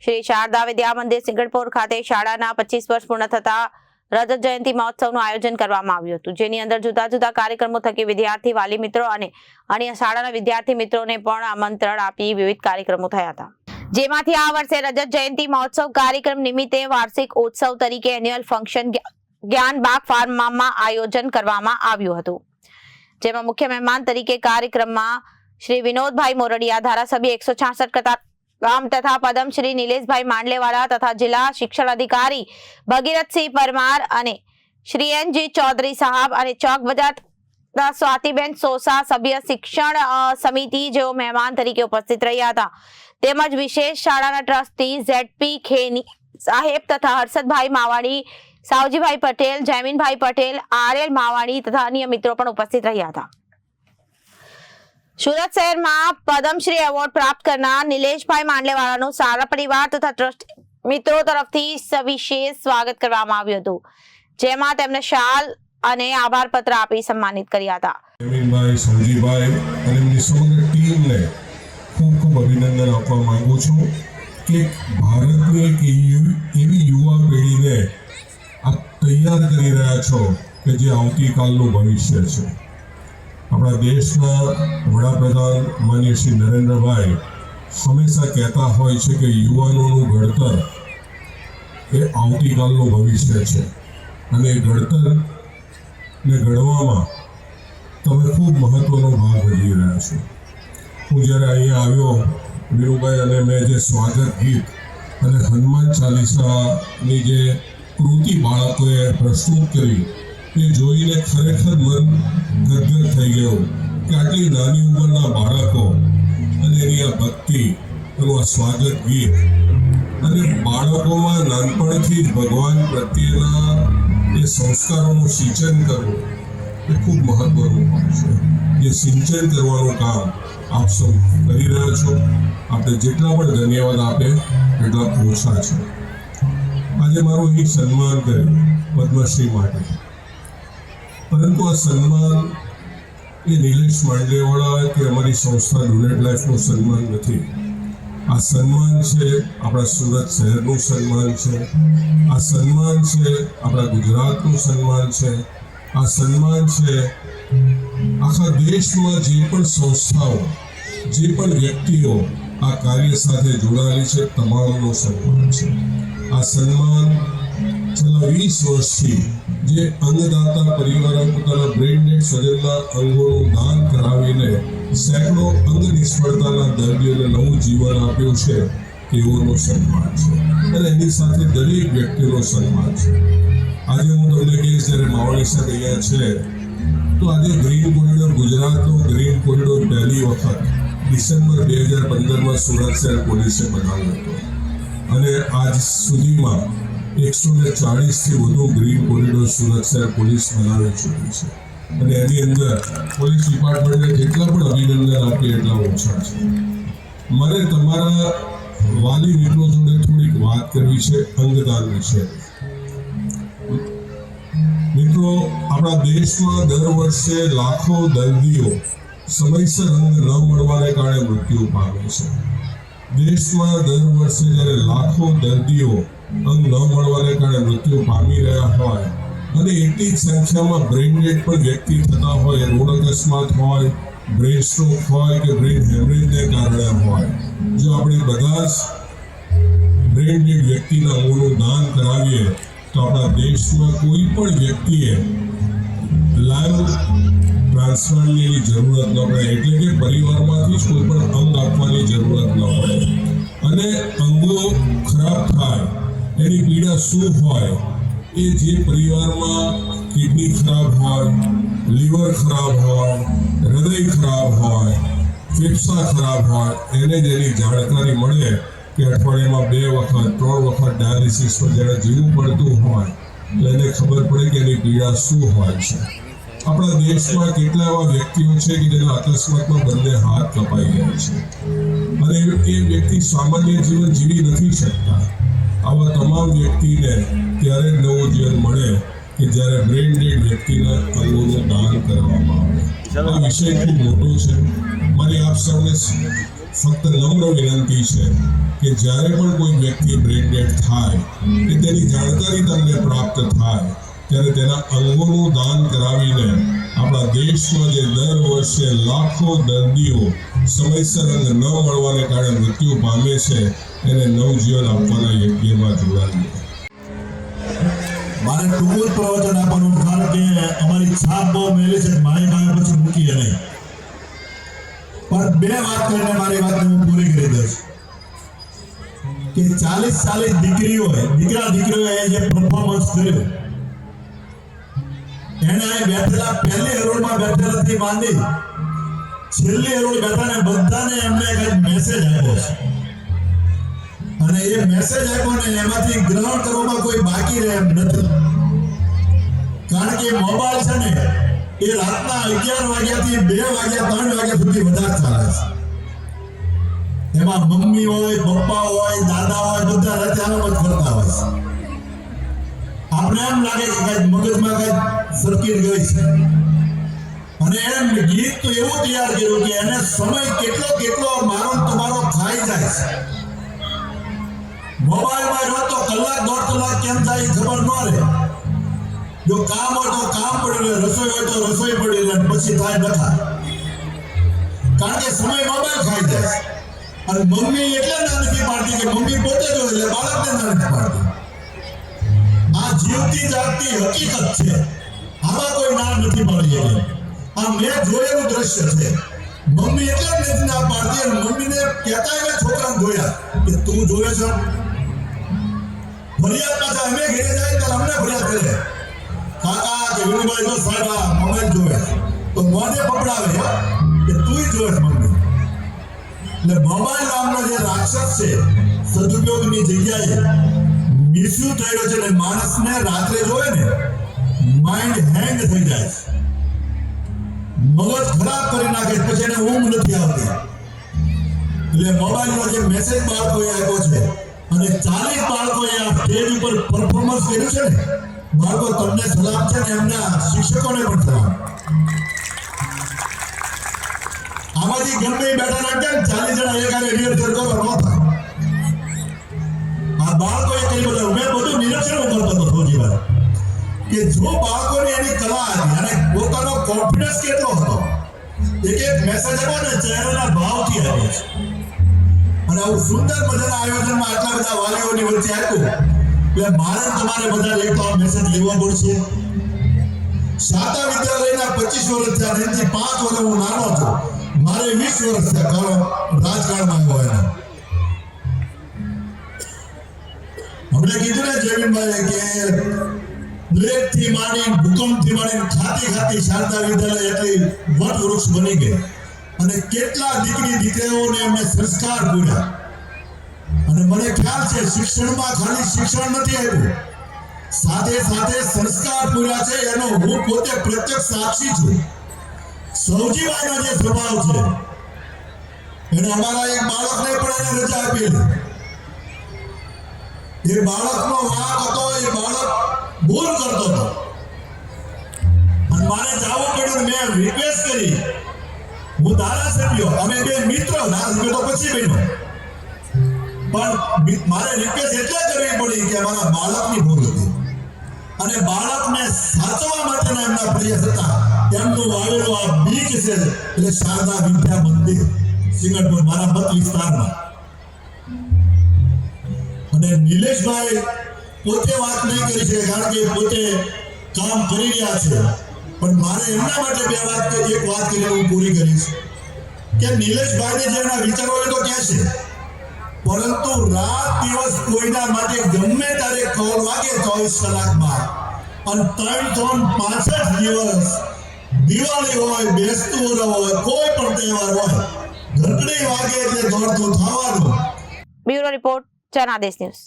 શ્રી શારદા વિદ્યા મંદિર સિંગણપોર ખાતે શાળાના 25 વર્ષ પૂર્ણ થતા રજત જયંતિ મહોત્સવનું આયોજન કરવામાં આવ્યું હતું, જેની અંદર જુદા જુદા કાર્યક્રમો થકી વિદ્યાર્થી વાલી મિત્રો અને અન્ય શાળાના વિદ્યાર્થી મિત્રોને પણ આમંત્રણ આપી વિવિધ કાર્યક્રમો થયા હતા, જેમાંથી આ વર્ષે રજત જયંતિ મહોત્સવ કાર્યક્રમ નિમિત્તે વાર્ષિક ઉત્સવ તરીકે એન્યુઅલ ફંક્શન જ્ઞાન બાગ ફાર્મમાં આયોજન કરવામાં આવ્યું હતું, જેમાં મુખ્ય મહેમાન તરીકે કાર્યક્રમમાં શ્રી વિનોદભાઈ મોરડિયા, ધારાસભ્ય 166 ગામ તથા પદ્મશ્રી નિલેશભાઈ માંડલેવાલા તથા જિલ્લા શિક્ષણ અધિકારી ભગીરથસિંહ પરમાર અને શ્રી એનજી ચૌધરી સાહેબ અને ચોક બજાર સ્વાતિબેન સોસા સભ્ય શિક્ષણ સમિતિ જેઓ મહેમાન તરીકે ઉપસ્થિત રહ્યા હતા, તેમજ વિશેષ શાળાના ટ્રસ્ટી ZP ખેની સાહેબ તથા હર્ષદભાઈ માવાણી, સાવજીભાઈ પટેલ, જયમીનભાઈ પટેલ, RL માવાણી તથા અન્ય મિત્રો પણ ઉપસ્થિત રહ્યા હતા। સુરત શહેરમાં પદ્મશ્રી એવોર્ડ પ્રાપ્ત કરનાર નિલેશભાઈ માંડલેવાલાનું સારા પરિવાર તથા ટ્રસ્ટ મિત્રો તરફથી સવિશેષ સ્વાગત કરવામાં આવ્યું હતું, જેમાં તેમને શાલ અને આભાર પત્ર આપી સન્માનિત કર્યા હતા। જયમીનભાઈ, સાવજીભાઈ અને એમની સમગ્ર ટીમને ખૂબ ખૂબ અભિનંદન આપવા માંગુ છું કે ભારતની એક એવી યુવા પેઢીને આપ તૈયાર કરી રહ્યા છો કે જે આવતીકાલનું ભવિષ્ય છે। આપણા દેશના વડાપ્રધાન માનનીય શ્રી નરેન્દ્રભાઈ હંમેશા કહેતા હોય છે કે યુવાનોનું ઘડતર એ આવતીકાલનું ભવિષ્ય છે અને એ ઘડતરને ઘડવામાં તમે ખૂબ મહત્વનો ભાગ ભજવી રહ્યા છો। હું જ્યારે અહીંયા આવ્યો, વીરુભાઈ અને મેં જે સ્વાગત ગીત અને હનુમાન ચાલીસાની જે કૃતિ બાળકોએ પ્રસ્તુત કરી એ જોઈને ખરેખર મન ગદગદ થઈ ગયું કે આટલી નાની ઉંમરના બાળકો અને એની આ ભક્તિ એનું આ સ્વાગત ગીત અને બાળકોમાં નાનપણથી જ ભગવાન પ્રત્યેના એ સંસ્કારોનું સિંચન કરવું એ ખૂબ મહત્વનું હોય છે। જે સિંચન કરવાનું કામ આપ સૌ કરી રહ્યા છો, આપણે જેટલા પણ ધન્યવાદ આપે એટલા ઓછા છે। આજે મારું અહીં સન્માન કર્યું પદ્મશ્રી માટે, પરંતુ આ સન્માન એ નિલેશ માંડલેવાલા કે અમારી સંસ્થા ડોનેટ લાઈફનું સન્માન નથી। આ સન્માન છે આપણા સુરત શહેરનું સન્માન છે, આ સન્માન છે આપણા ગુજરાતનું સન્માન છે, આ સન્માન છે આખા દેશમાં જે પણ સંસ્થાઓ, જે પણ વ્યક્તિઓ આ કાર્ય સાથે જોડાયેલી છે તમામનું સન્માન છે। આ સન્માન છેલ્લા 20 વર્ષથી જે અંગદાતા પરિવારો પોતાના બ્રેઇન સ્વજનના અંગોનું દાન કરાવીને સેંકડો અંગ નિષ્ફળતાના દર્દીઓને નવું જીવન આપ્યું છે તેઓનું સન્માન છે અને એની સાથે દરેક વ્યક્તિનું સન્માન છે। આજે હું તમને કહીશ, જ્યારે માવાણી સાહેબ અહીંયા છે તો આજે ગ્રીન કોરિડોર, ગુજરાતનો ગ્રીન કોરિડોર પહેલી વખત ડિસેમ્બર 2015માં સુરત શહેર પોલીસે બનાવ્યો હતો અને આજ સુધીમાં 140થી વધુ ગ્રીન કોરિડોર સુરત શહેર પોલીસ બનાવી ચૂકી છે અને એની અંદર પોલીસ ડિપાર્ટમેન્ટને જેટલા પણ અભિનંદન આપીએ એટલા ઓછા છે। મને તમારા વાલી મિત્રો જોડે થોડીક વાત કરવી છે અંગદાન વિશે। મિત્રો, આપણા દેશમાં દર વર્ષે લાખો દર્દીઓ સમયસર અંગ ન મળવાને કારણે મૃત્યુ પામે છે। દેશમાં દર વર્ષે જ્યારે લાખો દર્દીઓ અંગ ન મળવાને કારણે મૃત્યુ પામી રહ્યા હોય અને એટલી જ સંખ્યામાં બ્રેઇન ડેડ પણ વ્યક્તિ થતા હોય, રોડ અકસ્માત હોય, બ્રેઇન સ્ટ્રોક હોય કે બ્રેઇન હેમરેજને કારણે હોય, જો આપણે બધા જ બ્રેઇન ડેડ વ્યક્તિના અંગોનું દાન કરાવીએ તો આપણા દેશમાં કોઈ પણ વ્યક્તિએ લાઈવ ટ્રાન્સપ્લાન્ટની જરૂરત ન પડે, એટલે કે પરિવારમાંથી જ કોઈ પણ અંગ આપવાની જરૂરત ન પડે અને અંગો ખરાબ થાય એની પીડા શું હોય એ જે પરિવારમાં કિડની ખરાબ હોય, લીવર ખરાબ હોય, હૃદય ખરાબ હોય, ફેફસા ખરાબ હોય, એને જ એની જાણકારી મળે કે અઠવાડિયામાં 2 વખત 3 વખત ડાયાલિસિસ પર જ્યારે જીવવું પડતું હોય તો એને ખબર પડે કે એની પીડા શું હોય છે। આપણા દેશમાં કેટલા એવા વ્યક્તિઓ છે કે જેના અકસ્માતમાં બંને હાથ કપાઈ ગયા છે અને એ વ્યક્તિ સામાન્ય જીવન જીવી નથી શકતા। આવા તમામ વ્યક્તિને ત્યારે નવું જીવન મળે કે જ્યારે બ્રેઇન ડેડ વ્યક્તિના અંગોનું દાન કરવામાં આવે। આ વિષય ખૂબ મોટો છે। મારી આપ સૌને ફક્ત નમ્ર વિનંતી છે કે જ્યારે પણ કોઈ વ્યક્તિ બ્રેન ડેડ થાય કે તેની જાણકારી તમને પ્રાપ્ત થાય ત્યારે તેના અંગોનું દાન કરાવીને આપણા દેશમાં જે દર વર્ષે લાખો દર્દીઓ સમયસર અંગ ન મળવાને કારણે મૃત્યુ પામે છે એને નવજીવન આપવાના યજ્ઞમાં જોડાઈએ. મારે ટૂંકું જ પ્રવચન આપવાનું કારણ કે અમારી છાપ બહુ મેલી છે, મારી પાસે પછી મૂકીએ નહીં. પણ બે વાત કરીને મારી વાતને હું પૂરી કરી દઈશ કે 40 દીકરીઓએ જે પરફોર્મન્સ કર્યું એને બેઠેલા પહેલી હરોળમાં બેઠેલાથી માંડી છેલ્લી હરોળ બેઠાને બધાને એમને એક મેસેજ આપ્યો છે અને એ મેસેજ આપ્યો ને એમાંથી ગ્રહણ કરવામાં કોઈ બાકી રહે એમ નથી. કારણ કે મોબાઈલ છે ને એ રાતના 11 વાગ્યાથી 2 વાગ્યા 3 વાગ્યા સુધી વધારે ચાલે છે. એમાં મમ્મી હોય, પપ્પા હોય, દાદા હોય, બધા રાતે આમ જ ફરતા હોય છે. આપણે એમ લાગે કે કઈ મગજમાં કઈ સર્કિટ ગઈ છે અને એમ ગીત તો એવું તૈયાર કર્યું કે એને સમય કેટલો મારો તમારો ખાઈ જાય છે. મોબાઈલમાં રહો તો કલાક 1.5 કલાક કેમ થાય ખબર ન રહે. જો કામ હોય તો કામ પડી રહે, રસોઈ હોય તો રસોઈ પડી રહે, પછી થાય ડખા. કારણ કે સમય મોબાઈલ ખાઈ જાય છે. અને મમ્મી એટલે ના નથી પાડતી કે મમ્મી પોતે જો એટલે બાળકને ના નથી પાડતી. આ જીવતી જાગતી હકીકત છે, આમાં કોઈ ના નથી પાડી શકે. આ મેં જોયેલું દ્રશ્ય છે. મમ્મી એટલે જ નથી ના પાડતી અને મમ્મીને કહેતા એવા છોકરાને જોયા કે તું જોવે છે. ફરિયાદ પાછા અમે ઘરે જાય તો અમને ફરિયાદ કરે કાકા કે વિનુભાઈ તો સાહેબ આ મોબાઈલ જોવે તો મોઢે પકડાવે કે તું જોવે મમ્મી. એટલે મોબાઈલ નામનો જે રાક્ષસ છે સદુપયોગની જગ્યાએ મિસયુઝ થયો છે ને માણસને રાત્રે જોવે ને માઇન્ડ હેંગ થઈ જાય છે, મગજ ખરાબ કરી નાખે પછી એને ઊંઘ નથી આવતી. એટલે મોબાઈલનો જે મેસેજ બાળકોએ આપ્યો છે અને 40 બાળકોએ આ સ્ટેજ ઉપર પરફોર્મન્સ કર્યું છે ને, બાળકો તમને સલામ છે ને એમના શિક્ષકોને પણ સલામ. આમાંથી ગમે બેઠા કેમ 40 જણા એકાને રિહર્સલ કરો ન થાય. આ બાળકોએ કઈ બધું મેં બધું નિરીક્ષણ કરતો હતો ફોજીભાઈ કે જો બાળકોની એની કલા હતી અને પોતાનો કોન્ફિડન્સ કેટલો હતો. એક મેસેજ આપ્યો ને ચહેરાના ભાવથી આવ્યો છે અને આવું સુંદર મજાના આયોજનમાં આટલા બધા વાલીઓની વચ્ચે આપ્યું એટલે મારે તમારે બધા એક આ મેસેજ લેવા પડશે. શાતા વિદ્યાલયના 25 વર્ષ થયા, એનાથી 5 વર્ષ હું નાનો છું, મારે 20 વર્ષ થયા રાજકારણમાં આવ્યો એને. હમણાં કીધું ને જયવીનભાઈ કે પ્લેગથી માંડી ભૂકંપથી માંડી ખાતી શારદા વિદ્યાલય એટલી વટ વૃક્ષ બની ગઈ અને કેટલા દીકરીઓને એમને સંસ્કાર પૂર્યા. અને મને ખ્યાલ છે શિક્ષણમાં ખાલી શિક્ષણ નથી આવ્યું, સાથે સાથે સંસ્કાર પૂર્યા છે એનો હું પોતે પ્રત્યક્ષ સાક્ષી છું. સૌજીભાઈનો જે સ્વભાવ છે એને અમારા એક બાળકને પણ એને રજા આપેલી. એ બાળકનો વાંક હતો, એ બાળક ભૂલ કરતો હતો અને મારે જવું પડ્યું. મેં રિક્વેસ્ટ કરી, હું ધારાસભ્ય, અમે બે મિત્રો, ધારાસભ્ય તો પછી બન્યો, પણ મારે રિક્વેસ્ટ એટલે કરવી પડી કે અમારા બાળકની ભૂલ હતી અને બાળકને સાચવવા માટેના એમના પ્રયાસ હતા. એમનું વાવેલું આ બીજ છે એટલે શારદા વિદ્યા મંદિર સિંગણપુર મારા મત વિસ્તારમાં. અને નિલેશભાઈ પોતે વાત નહીં કરી શકે કારણ કે પોતે કામ કરી રહ્યા છે, પણ મારે એમના માટે એક વાત કરીને હું પૂરી કરીશ કે નિલેશભાઈને જે એના વિચારો હોય તો ક્યાં છે, પરંતુ રાત દિવસ કોઈના માટે ગમે ત્યારે કોલ વાગે 24 કલાકમાં અને 365 દિવસ દિવાળી હોય, બેસતું વરસ હોય, કોઈ પણ તહેવાર હોય, ઘંટડી વાગે એટલે દોડતું થવાનું. Bureau report, Janadesh news.